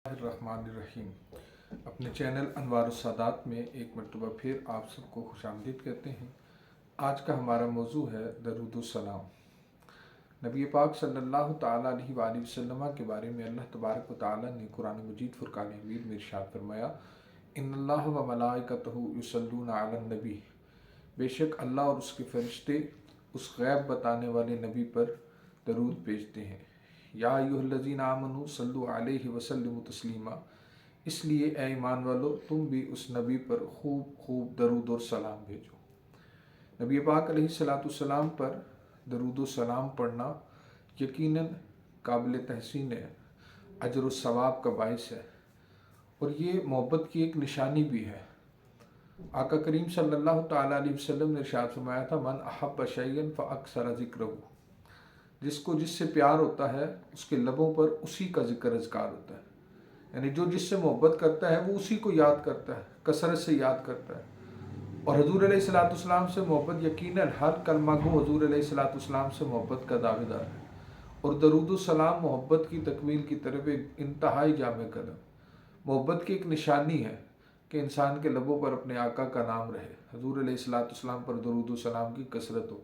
الرحمن الرحیم۔ اپنے چینل انوار السادات میں ایک مرتبہ پھر آپ سب کو خوش آمدید کہتے ہیں۔ آج کا ہمارا موضوع ہے درود السلام۔ نبی پاک صلی اللہ تعالیٰ علیہ وآلہ وسلم کے بارے میں اللہ تبارک و تعالیٰ نے قرآن مجید فرقان حمید میں ارشاد فرمایا، ان اللہ و ملائکتہ یصلون علی النبی، بے شک اللہ اور اس کے فرشتے اس غیب بتانے والے نبی پر درود بھیجتے ہیں۔ یا ایھا الذین آمنوا صلوا علیہ وسلموا تسلیما، اس لیے اے ایمان والو تم بھی اس نبی پر خوب درود اور سلام بھیجو۔ نبی پاک علیہ السلام پر درود و سلام پڑھنا یقیناً قابل تحسین ہے، اجر و ثواب کا باعث ہے، اور یہ محبت کی ایک نشانی بھی ہے۔ آقا کریم صلی اللہ تعالیٰ علیہ وسلم نے ارشاد فرمایا تھا، من احب شیئا فاکثر ذکرہ، جس کو جس سے پیار ہوتا ہے اس کے لبوں پر اسی کا ذکر اذکار ہوتا ہے، یعنی جو جس سے محبت کرتا ہے وہ اسی کو یاد کرتا ہے، کثرت سے یاد کرتا ہے۔ اور حضور علیہ السلام سے محبت یقیناً ہر کلمہ گو حضور علیہ السلام سے محبت کا دعوے دار ہے، اور درود السلام محبت کی تکمیل کی طرف ایک انتہائی جامع قدم، محبت کی ایک نشانی ہے کہ انسان کے لبوں پر اپنے آقا کا نام رہے، حضور علیہ السلام پر درود السلام کی کثرت ہو۔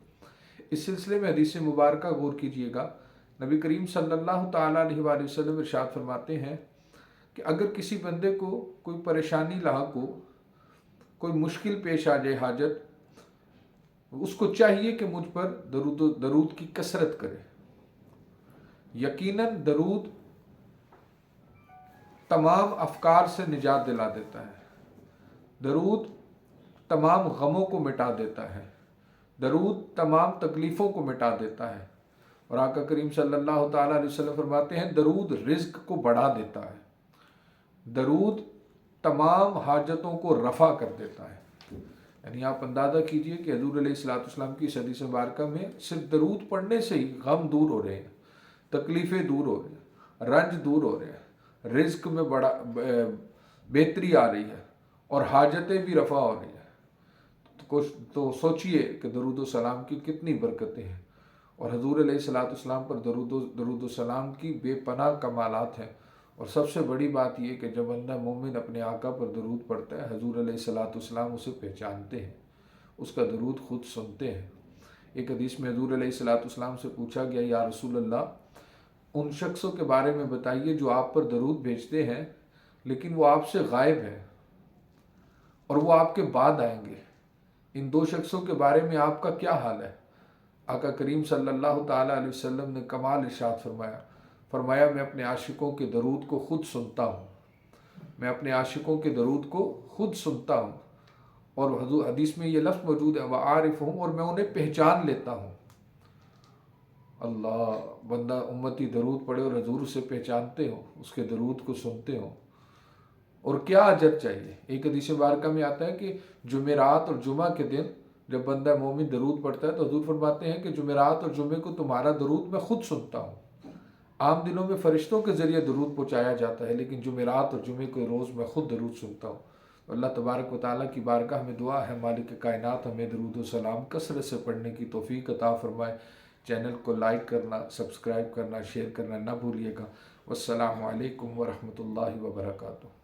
اس سلسلے میں حدیث مبارکہ غور کیجئے گا۔ نبی کریم صلی اللہ تعالیٰ علیہ وآلہ وسلم ارشاد فرماتے ہیں کہ اگر کسی بندے کو کوئی پریشانی لاحق ہو، کوئی مشکل پیش آ جائے، حاجت، اس کو چاہیے کہ مجھ پر درود کی کثرت کرے۔ یقیناً درود تمام افکار سے نجات دلا دیتا ہے، درود تمام غموں کو مٹا دیتا ہے، درود تمام تکلیفوں کو مٹا دیتا ہے، اور آقا کریم صلی اللہ تعالیٰ علیہ وسلم فرماتے ہیں درود رزق کو بڑھا دیتا ہے، درود تمام حاجتوں کو رفع کر دیتا ہے۔ یعنی آپ اندازہ کیجئے کہ حضور علیہ السلام کی اس حدیث مبارکہ میں صرف درود پڑھنے سے ہی غم دور ہو رہے ہیں، تکلیفیں دور ہو رہے ہیں، رنج دور ہو رہے ہیں، رزق میں بڑا بہتری آ رہی ہے، اور حاجتیں بھی رفع ہو رہی ہیں۔ تو سوچئے کہ درود و سلام کی کتنی برکتیں ہیں، اور حضور علیہ السلام پر درود و سلام کی بے پناہ کمالات ہیں۔ اور سب سے بڑی بات یہ کہ جب بندہ مومن اپنے آقا پر درود پڑھتا ہے، حضور علیہ السلام اسے پہچانتے ہیں، اس کا درود خود سنتے ہیں۔ ایک حدیث میں حضور علیہ السلام سے پوچھا گیا، یا رسول اللہ، ان شخصوں کے بارے میں بتائیے جو آپ پر درود بھیجتے ہیں لیکن وہ آپ سے غائب ہیں اور وہ آپ کے بعد آئیں گے، ان دو شخصوں کے بارے میں آپ کا کیا حال ہے؟ آقا کریم صلی اللہ تعالیٰ علیہ وسلم نے کمال ارشاد فرمایا میں اپنے عاشقوں کے درود کو خود سنتا ہوں، میں اپنے عاشقوں کے درود کو خود سنتا ہوں، اور حدیث میں یہ لفظ موجود ہے وَعَارِفُهُمْ، اور میں انہیں پہچان لیتا ہوں۔ اللہ، بندہ امتی درود پڑھے اور حضور اسے پہچانتے ہو، اس کے درود کو سنتے ہو، اور کیا اجر چاہیے۔ ایک حدیث مبارکہ میں آتا ہے کہ جمعرات اور جمعہ کے دن جب بندہ مومن درود پڑھتا ہے تو حضور فرماتے ہیں کہ جمعرات اور جمعے کو تمہارا درود میں خود سنتا ہوں۔ عام دنوں میں فرشتوں کے ذریعے درود پہنچایا جاتا ہے، لیکن جمعرات اور جمعے کے روز میں خود درود سنتا ہوں۔ اللہ تبارک و تعالیٰ کی بارگاہ میں دعا ہے، مالک کائنات ہمیں درود و سلام کثرت سے پڑھنے کی توفیق عطا فرمائے۔ چینل کو لائک کرنا، سبسکرائب کرنا، شیئر کرنا نہ بھولیے گا۔ والسلام علیکم ورحمۃ اللہ وبرکاتہ۔